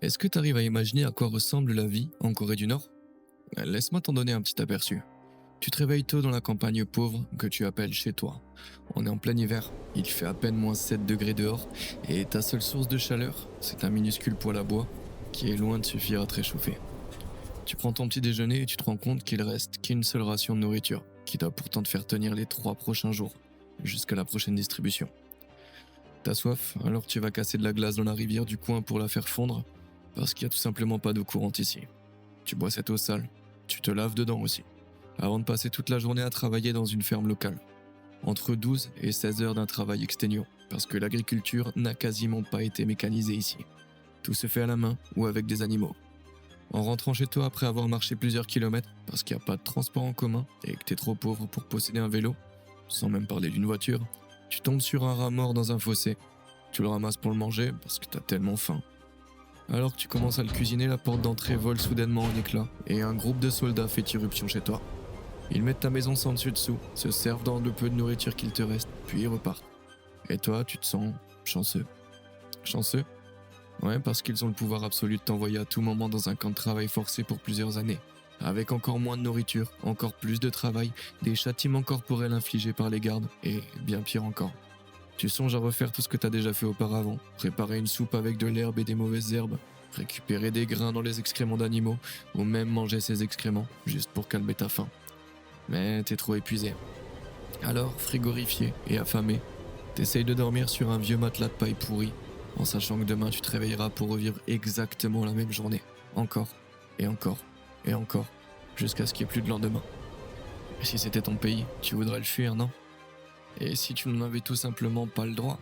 Est-ce que tu arrives à imaginer à quoi ressemble la vie en Corée du Nord? Laisse-moi t'en donner un petit aperçu. Tu te réveilles tôt dans la campagne pauvre que tu appelles chez toi. On est en plein hiver, il fait à peine moins 7 degrés dehors et ta seule source de chaleur, c'est un minuscule poêle à bois qui est loin de suffire à te réchauffer. Tu prends ton petit déjeuner et tu te rends compte qu'il reste qu'une seule ration de nourriture qui doit pourtant te faire tenir les 3 prochains jours jusqu'à la prochaine distribution. T'as soif, alors tu vas casser de la glace dans la rivière du coin pour la faire fondre parce qu'il n'y a tout simplement pas d'eau courante ici. Tu bois cette eau sale, tu te laves dedans aussi, avant de passer toute la journée à travailler dans une ferme locale. Entre 12 et 16 heures d'un travail exténuant, parce que l'agriculture n'a quasiment pas été mécanisée ici. Tout se fait à la main ou avec des animaux. En rentrant chez toi après avoir marché plusieurs kilomètres, parce qu'il n'y a pas de transport en commun et que t'es trop pauvre pour posséder un vélo, sans même parler d'une voiture, tu tombes sur un rat mort dans un fossé. Tu le ramasses pour le manger parce que t'as tellement faim. Alors que tu commences à le cuisiner, la porte d'entrée vole soudainement en éclats et un groupe de soldats fait irruption chez toi. Ils mettent ta maison sans dessus-dessous, se servent dans le peu de nourriture qu'il te reste, puis ils repartent. Et toi, tu te sens chanceux. Chanceux? Ouais, parce qu'ils ont le pouvoir absolu de t'envoyer à tout moment dans un camp de travail forcé pour plusieurs années. Avec encore moins de nourriture, encore plus de travail, des châtiments corporels infligés par les gardes, et bien pire encore. Tu songes à refaire tout ce que t'as déjà fait auparavant, préparer une soupe avec de l'herbe et des mauvaises herbes, récupérer des grains dans les excréments d'animaux, ou même manger ces excréments, juste pour calmer ta faim. Mais t'es trop épuisé. Alors, frigorifié et affamé, t'essayes de dormir sur un vieux matelas de paille pourri, en sachant que demain tu te réveilleras pour revivre exactement la même journée. Encore, et encore, et encore, jusqu'à ce qu'il n'y ait plus de lendemain. Et si c'était ton pays, tu voudrais le fuir, non? Et si tu n'en avais tout simplement pas le droit?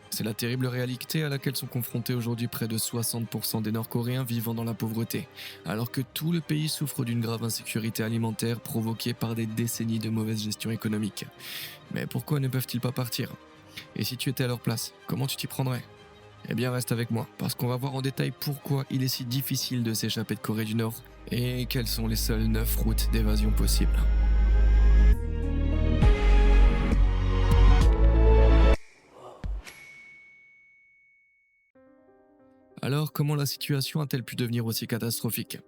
C'est la terrible réalité à laquelle sont confrontés aujourd'hui près de 60% des Nord-Coréens vivant dans la pauvreté, alors que tout le pays souffre d'une grave insécurité alimentaire provoquée par des décennies de mauvaise gestion économique. Mais pourquoi ne peuvent-ils pas partir? Et si tu étais à leur place, comment tu t'y prendrais? Eh bien reste avec moi, parce qu'on va voir en détail pourquoi il est si difficile de s'échapper de Corée du Nord, et quelles sont les seules 9 routes d'évasion possibles. Alors, comment la situation a-t-elle pu devenir aussi catastrophique?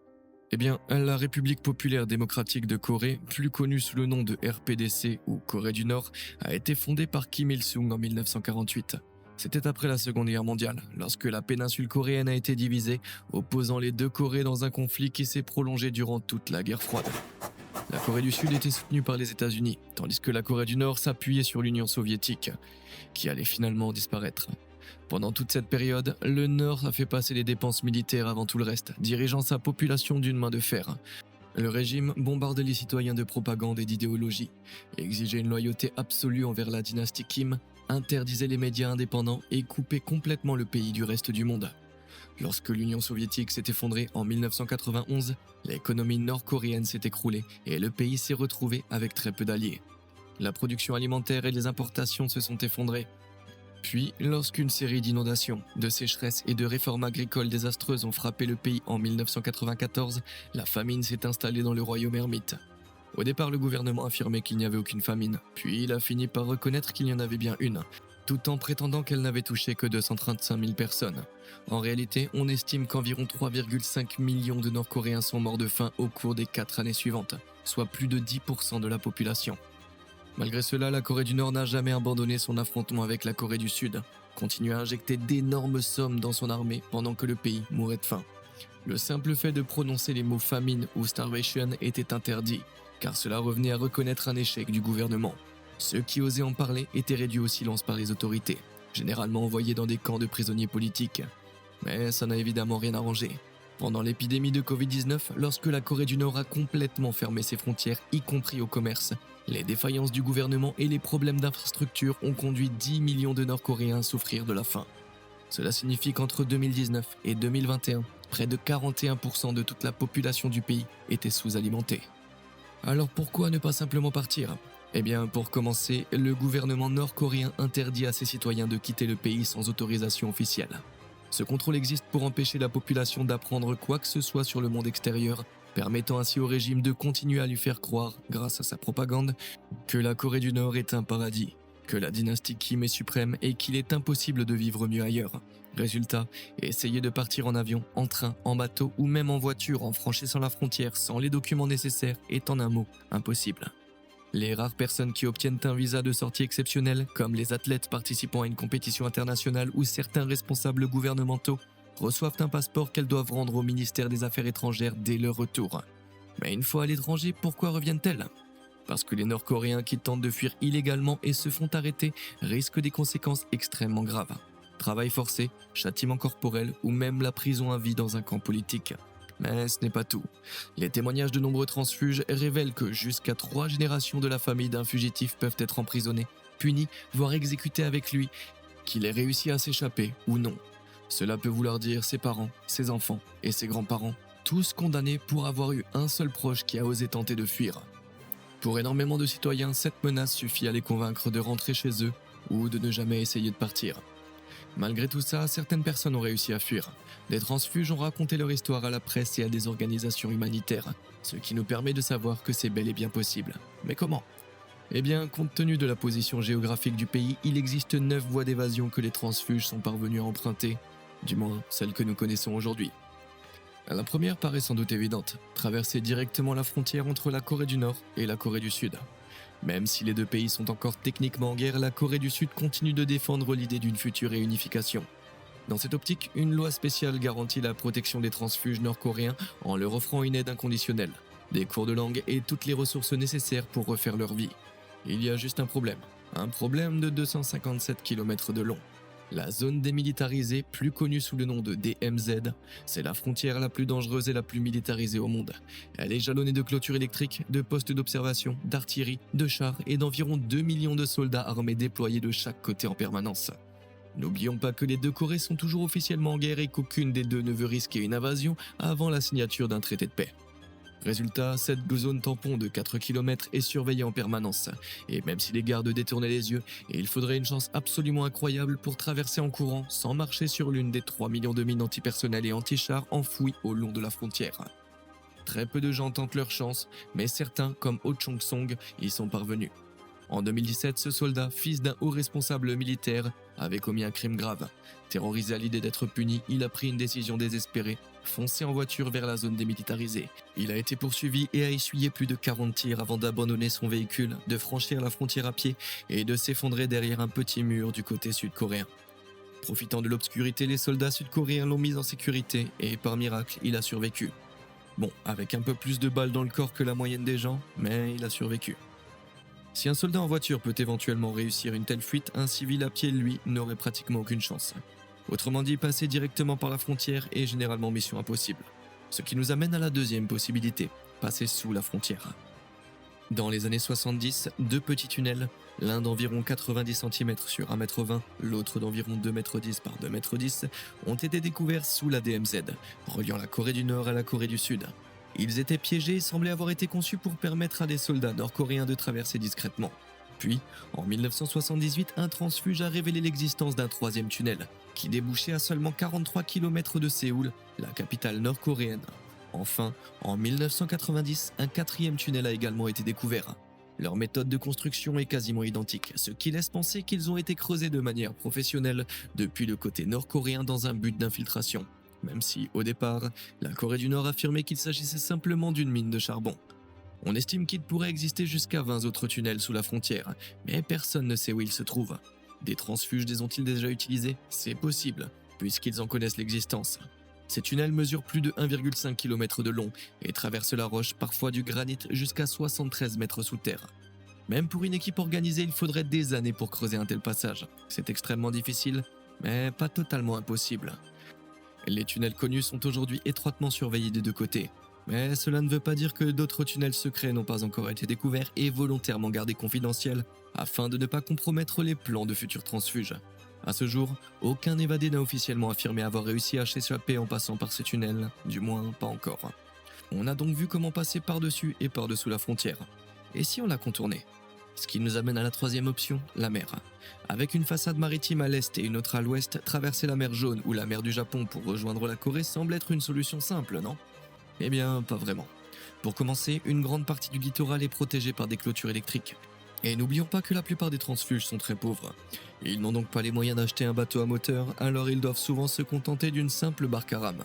Eh bien, la République populaire démocratique de Corée, plus connue sous le nom de RPDC ou Corée du Nord, a été fondée par Kim Il-sung en 1948. C'était après la Seconde Guerre mondiale, lorsque la péninsule coréenne a été divisée, opposant les deux Corées dans un conflit qui s'est prolongé durant toute la guerre froide. La Corée du Sud était soutenue par les États-Unis, tandis que la Corée du Nord s'appuyait sur l'Union soviétique, qui allait finalement disparaître. Pendant toute cette période, le Nord a fait passer les dépenses militaires avant tout le reste, dirigeant sa population d'une main de fer. Le régime bombardait les citoyens de propagande et d'idéologie, exigeait une loyauté absolue envers la dynastie Kim, interdisait les médias indépendants et coupait complètement le pays du reste du monde. Lorsque l'Union soviétique s'est effondrée en 1991, l'économie nord-coréenne s'est écroulée et le pays s'est retrouvé avec très peu d'alliés. La production alimentaire et les importations se sont effondrées. Puis, lorsqu'une série d'inondations, de sécheresses et de réformes agricoles désastreuses ont frappé le pays en 1994, la famine s'est installée dans le royaume ermite. Au départ, le gouvernement affirmait qu'il n'y avait aucune famine, puis il a fini par reconnaître qu'il y en avait bien une, tout en prétendant qu'elle n'avait touché que 235 000 personnes. En réalité, on estime qu'environ 3,5 millions de Nord-Coréens sont morts de faim au cours des 4 années suivantes, soit plus de 10% de la population. Malgré cela, la Corée du Nord n'a jamais abandonné son affrontement avec la Corée du Sud, continue à injecter d'énormes sommes dans son armée pendant que le pays mourait de faim. Le simple fait de prononcer les mots famine ou starvation était interdit, car cela revenait à reconnaître un échec du gouvernement. Ceux qui osaient en parler étaient réduits au silence par les autorités, généralement envoyés dans des camps de prisonniers politiques. Mais ça n'a évidemment rien arrangé. Pendant l'épidémie de Covid-19, lorsque la Corée du Nord a complètement fermé ses frontières, y compris au commerce, les défaillances du gouvernement et les problèmes d'infrastructure ont conduit 10 millions de Nord-Coréens à souffrir de la faim. Cela signifie qu'entre 2019 et 2021, près de 41% de toute la population du pays était sous-alimentée. Alors pourquoi ne pas simplement partir? Eh bien, pour commencer, le gouvernement nord-coréen interdit à ses citoyens de quitter le pays sans autorisation officielle. Ce contrôle existe pour empêcher la population d'apprendre quoi que ce soit sur le monde extérieur, permettant ainsi au régime de continuer à lui faire croire, grâce à sa propagande, que la Corée du Nord est un paradis. que la dynastie Kim est suprême et qu'il est impossible de vivre mieux ailleurs. Résultat, essayer de partir en avion, en train, en bateau ou même en voiture en franchissant la frontière sans les documents nécessaires est en un mot impossible. Les rares personnes qui obtiennent un visa de sortie exceptionnel, comme les athlètes participant à une compétition internationale ou certains responsables gouvernementaux, reçoivent un passeport qu'elles doivent rendre au ministère des Affaires étrangères dès leur retour. Mais une fois à l'étranger, pourquoi reviennent-elles ? Parce que les Nord-Coréens qui tentent de fuir illégalement et se font arrêter risquent des conséquences extrêmement graves. Travail forcé, châtiment corporel ou même la prison à vie dans un camp politique. Mais ce n'est pas tout. Les témoignages de nombreux transfuges révèlent que jusqu'à 3 générations de la famille d'un fugitif peuvent être emprisonnées, punies, voire exécutées avec lui, qu'il ait réussi à s'échapper ou non. Cela peut vouloir dire ses parents, ses enfants et ses grands-parents, tous condamnés pour avoir eu un seul proche qui a osé tenter de fuir. Pour énormément de citoyens, cette menace suffit à les convaincre de rentrer chez eux ou de ne jamais essayer de partir. Malgré tout ça, certaines personnes ont réussi à fuir. Des transfuges ont raconté leur histoire à la presse et à des organisations humanitaires, ce qui nous permet de savoir que c'est bel et bien possible. Mais comment ? Eh bien, compte tenu de la position géographique du pays, il existe 9 voies d'évasion que les transfuges sont parvenus à emprunter, du moins celles que nous connaissons aujourd'hui. La première paraît sans doute évidente, traverser directement la frontière entre la Corée du Nord et la Corée du Sud. Même si les deux pays sont encore techniquement en guerre, la Corée du Sud continue de défendre l'idée d'une future réunification. Dans cette optique, une loi spéciale garantit la protection des transfuges nord-coréens en leur offrant une aide inconditionnelle, des cours de langue et toutes les ressources nécessaires pour refaire leur vie. Il y a juste un problème de 257 km de long. La zone démilitarisée, plus connue sous le nom de DMZ, c'est la frontière la plus dangereuse et la plus militarisée au monde. Elle est jalonnée de clôtures électriques, de postes d'observation, d'artillerie, de chars et d'environ 2 millions de soldats armés déployés de chaque côté en permanence. N'oublions pas que les deux Corées sont toujours officiellement en guerre et qu'aucune des deux ne veut risquer une invasion avant la signature d'un traité de paix. Résultat, cette zone tampon de 4 km est surveillée en permanence, et même si les gardes détournaient les yeux, il faudrait une chance absolument incroyable pour traverser en courant sans marcher sur l'une des 3 millions de mines antipersonnelles et anti-chars enfouies au long de la frontière. Très peu de gens tentent leur chance, mais certains, comme Oh Chong-song, y sont parvenus. En 2017, ce soldat, fils d'un haut responsable militaire, avait commis un crime grave. Terrorisé à l'idée d'être puni, il a pris une décision désespérée, foncer en voiture vers la zone démilitarisée. Il a été poursuivi et a essuyé plus de 40 tirs avant d'abandonner son véhicule, de franchir la frontière à pied et de s'effondrer derrière un petit mur du côté sud-coréen. Profitant de l'obscurité, les soldats sud-coréens l'ont mis en sécurité et par miracle, il a survécu. Bon, avec un peu plus de balles dans le corps que la moyenne des gens, mais il a survécu. Si un soldat en voiture peut éventuellement réussir une telle fuite, un civil à pied, lui, n'aurait pratiquement aucune chance. Autrement dit, passer directement par la frontière est généralement mission impossible. Ce qui nous amène à la deuxième possibilité, passer sous la frontière. Dans les années 70, 2 petits tunnels, l'un d'environ 90 cm sur 1,20 m, l'autre d'environ 2,10 m par 2,10 m, ont été découverts sous la DMZ, reliant la Corée du Nord à la Corée du Sud. Ils étaient piégés et semblaient avoir été conçus pour permettre à des soldats nord-coréens de traverser discrètement. Puis, en 1978, un transfuge a révélé l'existence d'un 3e tunnel, qui débouchait à seulement 43 km de Séoul, la capitale nord-coréenne. Enfin, en 1990, un 4e tunnel a également été découvert. Leur méthode de construction est quasiment identique, ce qui laisse penser qu'ils ont été creusés de manière professionnelle depuis le côté nord-coréen dans un but d'infiltration. Même si, au départ, la Corée du Nord affirmait qu'il s'agissait simplement d'une mine de charbon. On estime qu'il pourrait exister jusqu'à 20 autres tunnels sous la frontière, mais personne ne sait où ils se trouvent. Des transfuges les ont-ils déjà utilisés ? C'est possible, puisqu'ils en connaissent l'existence. Ces tunnels mesurent plus de 1,5 km de long et traversent la roche, parfois du granit, jusqu'à 73 mètres sous terre. Même pour une équipe organisée, il faudrait des années pour creuser un tel passage. C'est extrêmement difficile, mais pas totalement impossible. Les tunnels connus sont aujourd'hui étroitement surveillés des deux côtés. Mais cela ne veut pas dire que d'autres tunnels secrets n'ont pas encore été découverts et volontairement gardés confidentiels afin de ne pas compromettre les plans de futurs transfuges. À ce jour, aucun évadé n'a officiellement affirmé avoir réussi à s'échapper en passant par ces tunnels, du moins pas encore. On a donc vu comment passer par-dessus et par-dessous la frontière. Et si on la contournait ? Ce qui nous amène à la 3e option, la mer. Avec une façade maritime à l'est et une autre à l'ouest, traverser la mer Jaune ou la mer du Japon pour rejoindre la Corée semble être une solution simple, non ? Eh bien, pas vraiment. Pour commencer, une grande partie du littoral est protégée par des clôtures électriques. Et n'oublions pas que la plupart des transfuges sont très pauvres. Ils n'ont donc pas les moyens d'acheter un bateau à moteur, alors ils doivent souvent se contenter d'une simple barque à rame.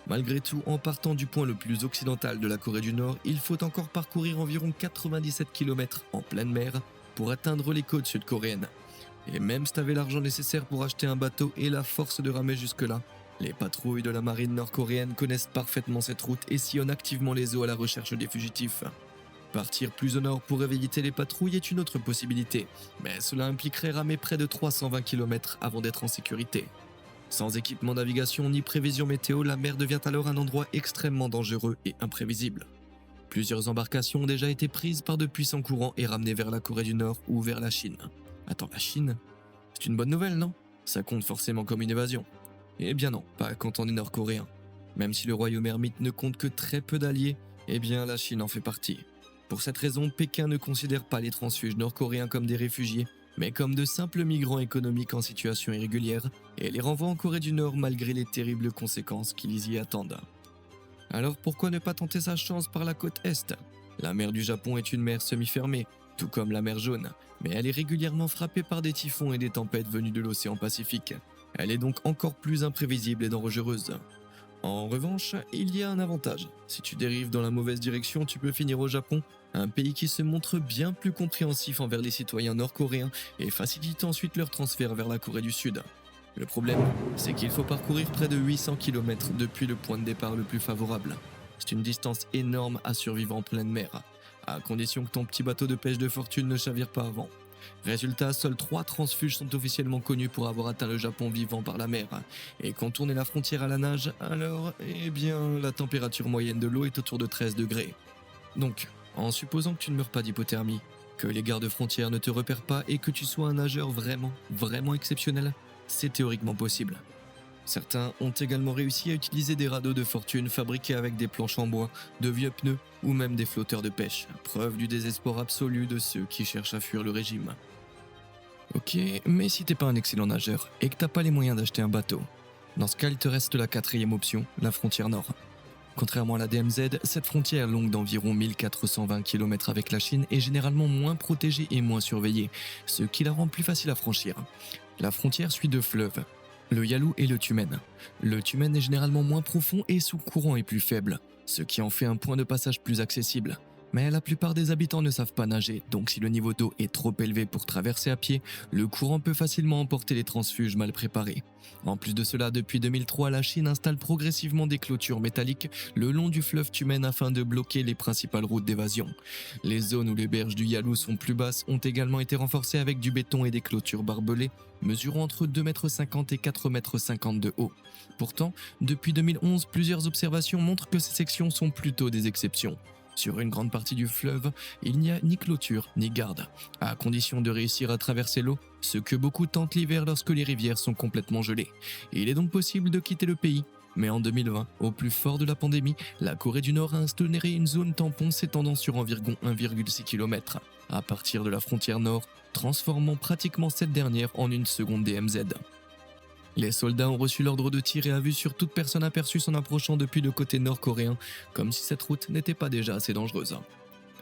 Malgré tout, en partant du point le plus occidental de la Corée du Nord, il faut encore parcourir environ 97 km en pleine mer pour atteindre les côtes sud-coréennes. Et même si tu avais l'argent nécessaire pour acheter un bateau et la force de ramer jusque-là, les patrouilles de la marine nord-coréenne connaissent parfaitement cette route et sillonnent activement les eaux à la recherche des fugitifs. Partir plus au nord pour éviter les patrouilles est une autre possibilité, mais cela impliquerait ramer près de 320 km avant d'être en sécurité. Sans équipement de navigation ni prévision météo, la mer devient alors un endroit extrêmement dangereux et imprévisible. Plusieurs embarcations ont déjà été prises par de puissants courants et ramenées vers la Corée du Nord ou vers la Chine. Attends, la Chine? C'est une bonne nouvelle, non? Ça compte forcément comme une évasion. Eh bien non, pas quand on est nord-coréen. Même si le royaume ermite ne compte que très peu d'alliés, eh bien la Chine en fait partie. Pour cette raison, Pékin ne considère pas les transfuges nord-coréens comme des réfugiés, mais comme de simples migrants économiques en situation irrégulière, et les renvoie en Corée du Nord malgré les terribles conséquences qui les y attendent. Alors pourquoi ne pas tenter sa chance par la côte Est? La mer du Japon est une mer semi-fermée, tout comme la mer Jaune, mais elle est régulièrement frappée par des typhons et des tempêtes venues de l'océan Pacifique. Elle est donc encore plus imprévisible et dangereuse. En revanche, il y a un avantage. Si tu dérives dans la mauvaise direction, tu peux finir au Japon, un pays qui se montre bien plus compréhensif envers les citoyens nord-coréens et facilite ensuite leur transfert vers la Corée du Sud. Le problème, c'est qu'il faut parcourir près de 800 km depuis le point de départ le plus favorable. C'est une distance énorme à survivre en pleine mer, à condition que ton petit bateau de pêche de fortune ne chavire pas avant. Résultat, seuls 3 transfuges sont officiellement connus pour avoir atteint le Japon vivant par la mer. Et contourner la frontière à la nage, alors, eh bien, la température moyenne de l'eau est autour de 13 degrés. Donc, en supposant que tu ne meurs pas d'hypothermie, que les gardes-frontières ne te repèrent pas et que tu sois un nageur vraiment exceptionnel, c'est théoriquement possible. Certains ont également réussi à utiliser des radeaux de fortune fabriqués avec des planches en bois, de vieux pneus ou même des flotteurs de pêche, preuve du désespoir absolu de ceux qui cherchent à fuir le régime. Ok, mais si t'es pas un excellent nageur et que t'as pas les moyens d'acheter un bateau, dans ce cas il te reste la 4e option, la frontière nord. Contrairement à la DMZ, cette frontière longue d'environ 1420 km avec la Chine est généralement moins protégée et moins surveillée, ce qui la rend plus facile à franchir. La frontière suit 2 fleuves, le Yalu et le Tumen. Le Tumen est généralement moins profond et son courant est plus faible, ce qui en fait un point de passage plus accessible. Mais la plupart des habitants ne savent pas nager, donc si le niveau d'eau est trop élevé pour traverser à pied, le courant peut facilement emporter les transfuges mal préparés. En plus de cela, depuis 2003, la Chine installe progressivement des clôtures métalliques le long du fleuve Tumen afin de bloquer les principales routes d'évasion. Les zones où les berges du Yalu sont plus basses ont également été renforcées avec du béton et des clôtures barbelées, mesurant entre 2,50 m et 4,50 m de haut. Pourtant, depuis 2011, plusieurs observations montrent que ces sections sont plutôt des exceptions. Sur une grande partie du fleuve, il n'y a ni clôture ni garde, à condition de réussir à traverser l'eau, ce que beaucoup tentent l'hiver lorsque les rivières sont complètement gelées. Il est donc possible de quitter le pays, mais en 2020, au plus fort de la pandémie, la Corée du Nord a instauré une zone tampon s'étendant sur environ 1,6 km, à partir de la frontière nord, transformant pratiquement cette dernière en une seconde DMZ. Les soldats ont reçu l'ordre de tirer à vue sur toute personne aperçue s'en approchant depuis le côté nord-coréen, comme si cette route n'était pas déjà assez dangereuse.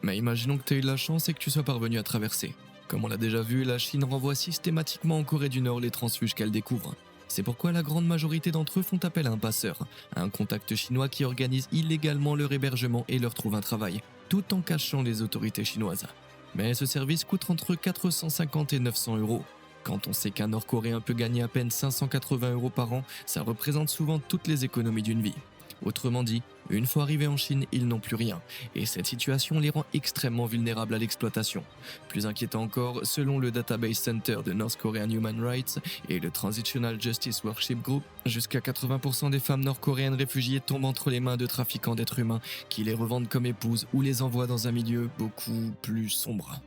Mais imaginons que tu aies eu de la chance et que tu sois parvenu à traverser. Comme on l'a déjà vu, la Chine renvoie systématiquement en Corée du Nord les transfuges qu'elle découvre. C'est pourquoi la grande majorité d'entre eux font appel à un passeur, un contact chinois qui organise illégalement leur hébergement et leur trouve un travail, tout en cachant les autorités chinoises. Mais ce service coûte entre 450 et 900 euros. Quand on sait qu'un Nord-Coréen peut gagner à peine 580 euros par an, ça représente souvent toutes les économies d'une vie. Autrement dit, une fois arrivés en Chine, ils n'ont plus rien, et cette situation les rend extrêmement vulnérables à l'exploitation. Plus inquiétant encore, selon le Database Center de North Korean Human Rights et le Transitional Justice Worship Group, jusqu'à 80% des femmes nord-coréennes réfugiées tombent entre les mains de trafiquants d'êtres humains qui les revendent comme épouses ou les envoient dans un milieu beaucoup plus sombre.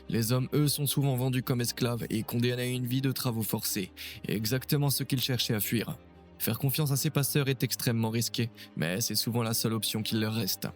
Les hommes, eux, sont souvent vendus comme esclaves et condamnés à une vie de travaux forcés, exactement ce qu'ils cherchaient à fuir. Faire confiance à ces passeurs est extrêmement risqué, mais c'est souvent la seule option qu'il leur reste.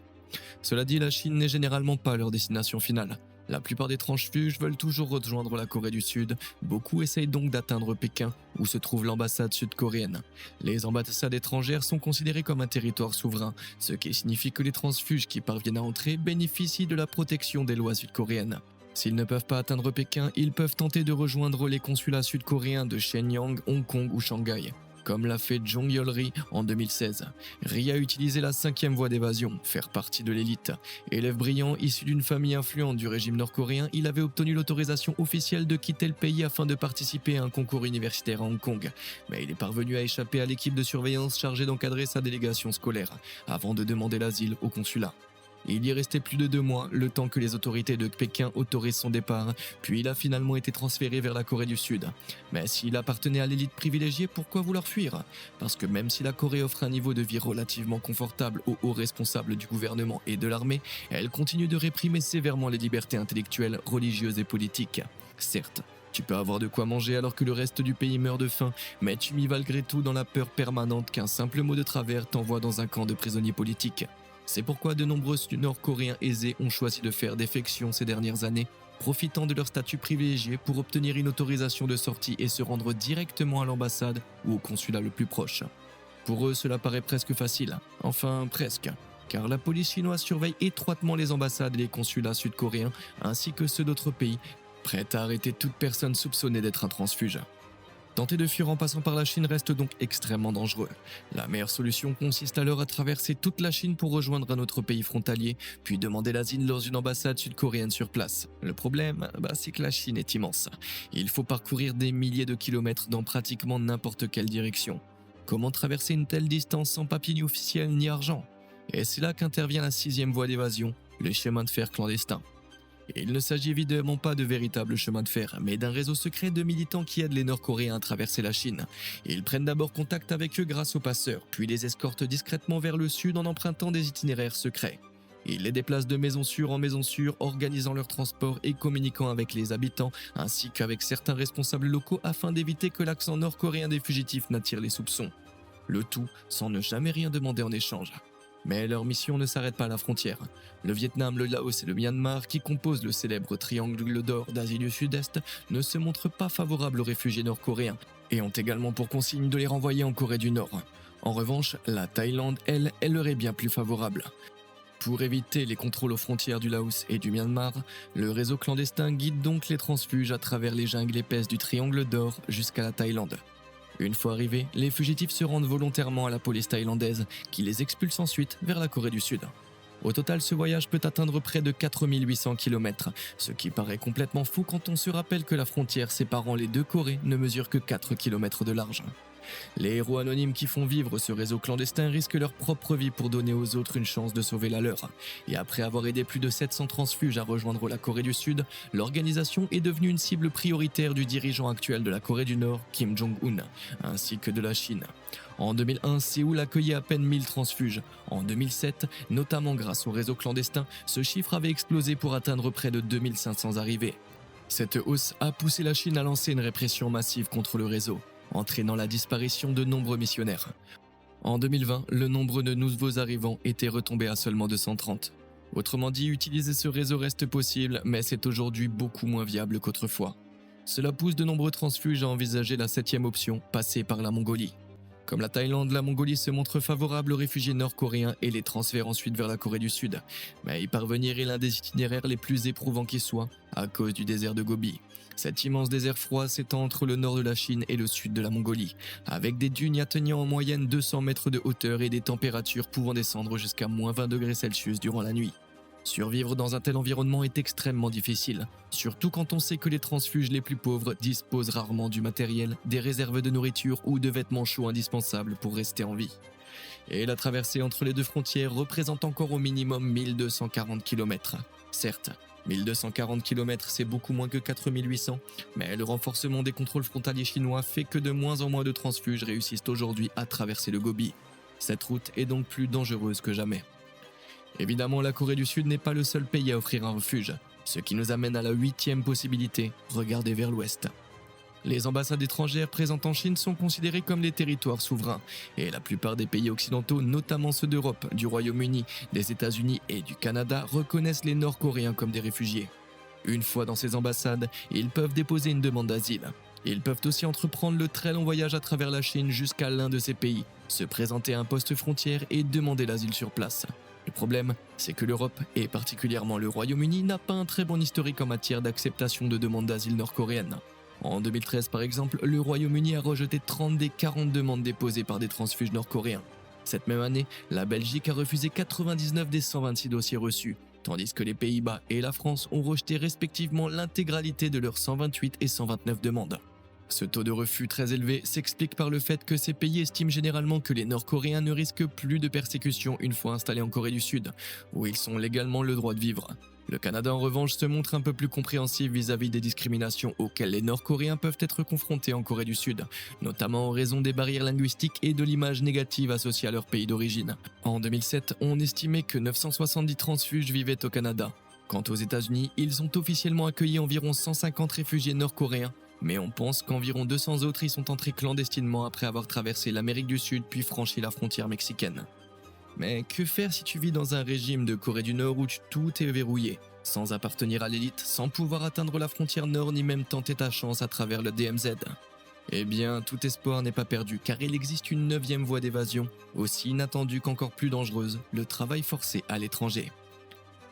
Cela dit, la Chine n'est généralement pas leur destination finale. La plupart des transfuges veulent toujours rejoindre la Corée du Sud, beaucoup essayent donc d'atteindre Pékin, où se trouve l'ambassade sud-coréenne. Les ambassades étrangères sont considérées comme un territoire souverain, ce qui signifie que les transfuges qui parviennent à entrer bénéficient de la protection des lois sud-coréennes. S'ils ne peuvent pas atteindre Pékin, ils peuvent tenter de rejoindre les consulats sud-coréens de Shenyang, Hong Kong ou Shanghai, comme l'a fait Jong Yol-ri en 2016. Ri a utilisé la 5e voie d'évasion, faire partie de l'élite. Élève brillant, issu d'une famille influente du régime nord-coréen, il avait obtenu l'autorisation officielle de quitter le pays afin de participer à un concours universitaire à Hong Kong. Mais il est parvenu à échapper à l'équipe de surveillance chargée d'encadrer sa délégation scolaire, avant de demander l'asile au consulat. Il y est resté plus de 2 mois, le temps que les autorités de Pékin autorisent son départ, puis il a finalement été transféré vers la Corée du Sud. Mais s'il appartenait à l'élite privilégiée, pourquoi vouloir fuir? Parce que même si la Corée offre un niveau de vie relativement confortable aux hauts responsables du gouvernement et de l'armée, elle continue de réprimer sévèrement les libertés intellectuelles, religieuses et politiques. Certes, tu peux avoir de quoi manger alors que le reste du pays meurt de faim, mais tu vis malgré tout dans la peur permanente qu'un simple mot de travers t'envoie dans un camp de prisonniers politiques. C'est pourquoi de nombreux Nord-Coréens aisés ont choisi de faire défection ces dernières années, profitant de leur statut privilégié pour obtenir une autorisation de sortie et se rendre directement à l'ambassade ou au consulat le plus proche. Pour eux, cela paraît presque facile. Enfin, presque. Car la police chinoise surveille étroitement les ambassades et les consulats sud-coréens, ainsi que ceux d'autres pays, prêts à arrêter toute personne soupçonnée d'être un transfuge. Tenter de fuir en passant par la Chine reste donc extrêmement dangereux. La meilleure solution consiste alors à traverser toute la Chine pour rejoindre un autre pays frontalier, puis demander l'asile dans une ambassade sud-coréenne sur place. Le problème, c'est que la Chine est immense. Il faut parcourir des milliers de kilomètres dans pratiquement n'importe quelle direction. Comment traverser une telle distance sans papier ni officiel ni argent? Et c'est là qu'intervient la 6e voie d'évasion, le chemin de fer clandestin. Et il ne s'agit évidemment pas de véritable chemin de fer, mais d'un réseau secret de militants qui aident les Nord-Coréens à traverser la Chine. Ils prennent d'abord contact avec eux grâce aux passeurs, puis les escortent discrètement vers le sud en empruntant des itinéraires secrets. Ils les déplacent de maison sûre en maison sûre, organisant leur transport et communiquant avec les habitants, ainsi qu'avec certains responsables locaux afin d'éviter que l'accent nord-coréen des fugitifs n'attire les soupçons. Le tout sans ne jamais rien demander en échange. Mais leur mission ne s'arrête pas à la frontière. Le Vietnam, le Laos et le Myanmar, qui composent le célèbre triangle d'or d'Asie du Sud-Est, ne se montrent pas favorables aux réfugiés nord-coréens et ont également pour consigne de les renvoyer en Corée du Nord. En revanche, la Thaïlande, elle leur est bien plus favorable. Pour éviter les contrôles aux frontières du Laos et du Myanmar, le réseau clandestin guide donc les transfuges à travers les jungles épaisses du triangle d'or jusqu'à la Thaïlande. Une fois arrivés, les fugitifs se rendent volontairement à la police thaïlandaise, qui les expulse ensuite vers la Corée du Sud. Au total, ce voyage peut atteindre près de 4800 km, ce qui paraît complètement fou quand on se rappelle que la frontière séparant les deux Corées ne mesure que 4 km de large. Les héros anonymes qui font vivre ce réseau clandestin risquent leur propre vie pour donner aux autres une chance de sauver la leur. Et après avoir aidé plus de 700 transfuges à rejoindre la Corée du Sud, l'organisation est devenue une cible prioritaire du dirigeant actuel de la Corée du Nord, Kim Jong-un, ainsi que de la Chine. En 2001, Séoul accueillait à peine 1000 transfuges. En 2007, notamment grâce au réseau clandestin, ce chiffre avait explosé pour atteindre près de 2500 arrivées. Cette hausse a poussé la Chine à lancer une répression massive contre le réseau, entraînant la disparition de nombreux missionnaires. En 2020, le nombre de nouveaux arrivants était retombé à seulement 230. Autrement dit, utiliser ce réseau reste possible, mais c'est aujourd'hui beaucoup moins viable qu'autrefois. Cela pousse de nombreux transfuges à envisager la 7e option, passer par la Mongolie. Comme la Thaïlande, la Mongolie se montre favorable aux réfugiés nord-coréens et les transfère ensuite vers la Corée du Sud. Mais y parvenir est l'un des itinéraires les plus éprouvants qui soit, à cause du désert de Gobi. Cet immense désert froid s'étend entre le nord de la Chine et le sud de la Mongolie, avec des dunes y atteignant en moyenne 200 mètres de hauteur et des températures pouvant descendre jusqu'à moins 20 degrés Celsius durant la nuit. Survivre dans un tel environnement est extrêmement difficile, surtout quand on sait que les transfuges les plus pauvres disposent rarement du matériel, des réserves de nourriture ou de vêtements chauds indispensables pour rester en vie. Et la traversée entre les deux frontières représente encore au minimum 1240 km. Certes, 1240 km c'est beaucoup moins que 4800, mais le renforcement des contrôles frontaliers chinois fait que de moins en moins de transfuges réussissent aujourd'hui à traverser le Gobi. Cette route est donc plus dangereuse que jamais. Évidemment, la Corée du Sud n'est pas le seul pays à offrir un refuge, ce qui nous amène à la 8e possibilité, regarder vers l'ouest. Les ambassades étrangères présentes en Chine sont considérées comme des territoires souverains, et la plupart des pays occidentaux, notamment ceux d'Europe, du Royaume-Uni, des États-Unis et du Canada, reconnaissent les Nord-Coréens comme des réfugiés. Une fois dans ces ambassades, ils peuvent déposer une demande d'asile. Ils peuvent aussi entreprendre le très long voyage à travers la Chine jusqu'à l'un de ces pays, se présenter à un poste frontière et demander l'asile sur place. Le problème, c'est que l'Europe, et particulièrement le Royaume-Uni, n'a pas un très bon historique en matière d'acceptation de demandes d'asile nord-coréennes. En 2013 par exemple, le Royaume-Uni a rejeté 30 des 40 demandes déposées par des transfuges nord-coréens. Cette même année, la Belgique a refusé 99 des 126 dossiers reçus, tandis que les Pays-Bas et la France ont rejeté respectivement l'intégralité de leurs 128 et 129 demandes. Ce taux de refus très élevé s'explique par le fait que ces pays estiment généralement que les Nord-Coréens ne risquent plus de persécution une fois installés en Corée du Sud, où ils ont légalement le droit de vivre. Le Canada en revanche se montre un peu plus compréhensif vis-à-vis des discriminations auxquelles les Nord-Coréens peuvent être confrontés en Corée du Sud, notamment en raison des barrières linguistiques et de l'image négative associée à leur pays d'origine. En 2007, on estimait que 970 transfuges vivaient au Canada. Quant aux États-Unis, ils ont officiellement accueilli environ 150 réfugiés nord-coréens, mais on pense qu'environ 200 autres y sont entrés clandestinement après avoir traversé l'Amérique du Sud puis franchi la frontière mexicaine. Mais que faire si tu vis dans un régime de Corée du Nord où tout est verrouillé, sans appartenir à l'élite, sans pouvoir atteindre la frontière nord ni même tenter ta chance à travers le DMZ? Eh bien, tout espoir n'est pas perdu car il existe une 9e voie d'évasion, aussi inattendue qu'encore plus dangereuse, le travail forcé à l'étranger.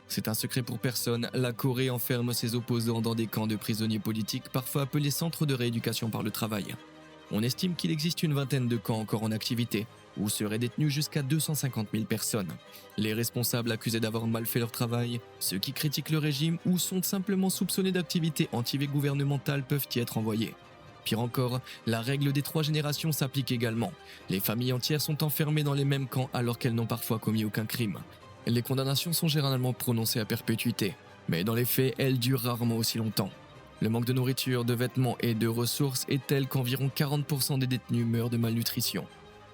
C'est un secret pour personne, la Corée enferme ses opposants dans des camps de prisonniers politiques, parfois appelés centres de rééducation par le travail. On estime qu'il existe une vingtaine de camps encore en activité, où seraient détenus jusqu'à 250 000 personnes. Les responsables accusés d'avoir mal fait leur travail, ceux qui critiquent le régime ou sont simplement soupçonnés d'activités anti-gouvernementales peuvent y être envoyés. Pire encore, la règle des 3 générations s'applique également. Les familles entières sont enfermées dans les mêmes camps alors qu'elles n'ont parfois commis aucun crime. Les condamnations sont généralement prononcées à perpétuité, mais dans les faits, elles durent rarement aussi longtemps. Le manque de nourriture, de vêtements et de ressources est tel qu'environ 40% des détenus meurent de malnutrition.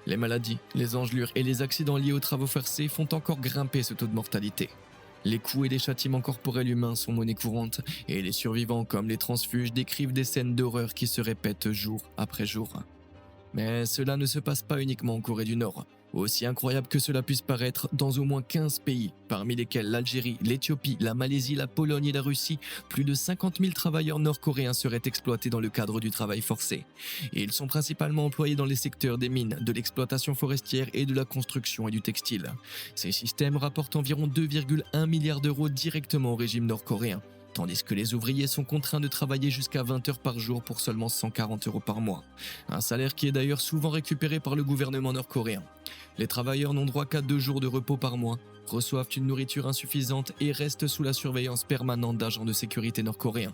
Les maladies, les engelures et les accidents liés aux travaux forcés font encore grimper ce taux de mortalité. Les coups et les châtiments corporels humains sont monnaie courante, et les survivants comme les transfuges décrivent des scènes d'horreur qui se répètent jour après jour. Mais cela ne se passe pas uniquement en Corée du Nord. Aussi incroyable que cela puisse paraître, dans au moins 15 pays, parmi lesquels l'Algérie, l'Éthiopie, la Malaisie, la Pologne et la Russie, plus de 50 000 travailleurs nord-coréens seraient exploités dans le cadre du travail forcé. Et ils sont principalement employés dans les secteurs des mines, de l'exploitation forestière et de la construction et du textile. Ces systèmes rapportent environ 2,1 milliards d'euros directement au régime nord-coréen, tandis que les ouvriers sont contraints de travailler jusqu'à 20 heures par jour pour seulement 140 euros par mois. Un salaire qui est d'ailleurs souvent récupéré par le gouvernement nord-coréen. Les travailleurs n'ont droit qu'à 2 jours de repos par mois, reçoivent une nourriture insuffisante et restent sous la surveillance permanente d'agents de sécurité nord-coréens.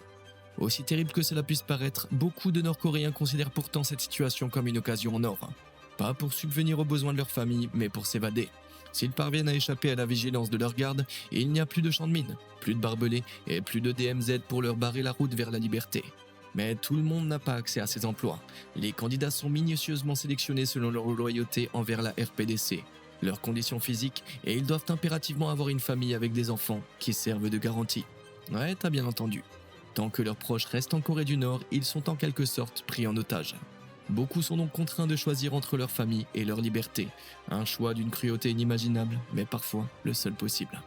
Aussi terrible que cela puisse paraître, beaucoup de Nord-Coréens considèrent pourtant cette situation comme une occasion en or. Pas pour subvenir aux besoins de leur famille, mais pour s'évader. S'ils parviennent à échapper à la vigilance de leur garde, il n'y a plus de champs de mine, plus de barbelés et plus de DMZ pour leur barrer la route vers la liberté. Mais tout le monde n'a pas accès à ces emplois. Les candidats sont minutieusement sélectionnés selon leur loyauté envers la RPDC, leurs conditions physiques, et ils doivent impérativement avoir une famille avec des enfants qui servent de garantie. Ouais, t'as bien entendu. Tant que leurs proches restent en Corée du Nord, ils sont en quelque sorte pris en otage. Beaucoup sont donc contraints de choisir entre leur famille et leur liberté. Un choix d'une cruauté inimaginable, mais parfois le seul possible.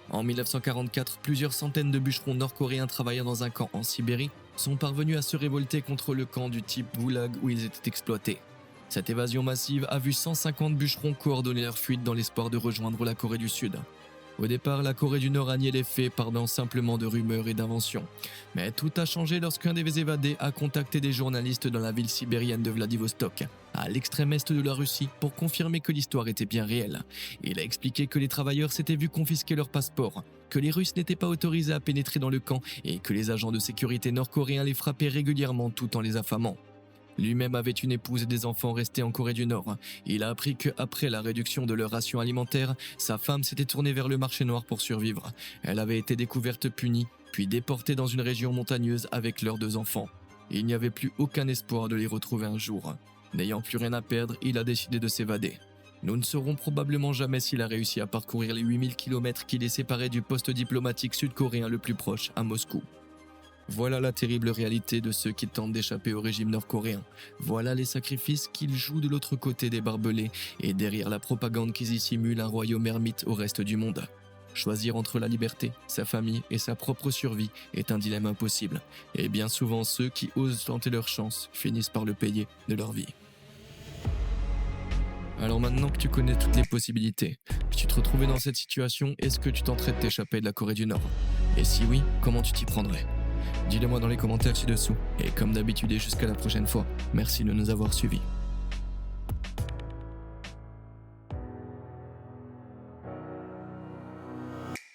En 1944, plusieurs centaines de bûcherons nord-coréens travaillant dans un camp en Sibérie sont parvenus à se révolter contre le camp du type goulag où ils étaient exploités. Cette évasion massive a vu 150 bûcherons coordonner leur fuite dans l'espoir de rejoindre la Corée du Sud. Au départ, la Corée du Nord a nié les faits parlant simplement de rumeurs et d'inventions. Mais tout a changé lorsqu'un des évadés a contacté des journalistes dans la ville sibérienne de Vladivostok, à l'extrême est de la Russie, pour confirmer que l'histoire était bien réelle. Il a expliqué que les travailleurs s'étaient vus confisquer leurs passeports, que les Russes n'étaient pas autorisés à pénétrer dans le camp et que les agents de sécurité nord-coréens les frappaient régulièrement tout en les affamant. Lui-même avait une épouse et des enfants restés en Corée du Nord. Il a appris qu'après la réduction de leur ration alimentaire, sa femme s'était tournée vers le marché noir pour survivre. Elle avait été découverte punie, puis déportée dans une région montagneuse avec leurs 2 enfants. Il n'y avait plus aucun espoir de les retrouver un jour. N'ayant plus rien à perdre, il a décidé de s'évader. Nous ne saurons probablement jamais s'il a réussi à parcourir les 8000 km qui les séparaient du poste diplomatique sud-coréen le plus proche, à Moscou. Voilà la terrible réalité de ceux qui tentent d'échapper au régime nord-coréen. Voilà les sacrifices qu'ils jouent de l'autre côté des barbelés et derrière la propagande qui y simule un royaume ermite au reste du monde. Choisir entre la liberté, sa famille et sa propre survie est un dilemme impossible. Et bien souvent, ceux qui osent tenter leur chance finissent par le payer de leur vie. Alors maintenant que tu connais toutes les possibilités, que tu te retrouver dans cette situation, est-ce que tu tenterais de t'échapper de la Corée du Nord? Et si oui, comment tu t'y prendrais? Dis-le moi dans les commentaires ci-dessous. Et comme d'habitude et jusqu'à la prochaine fois, merci de nous avoir suivis.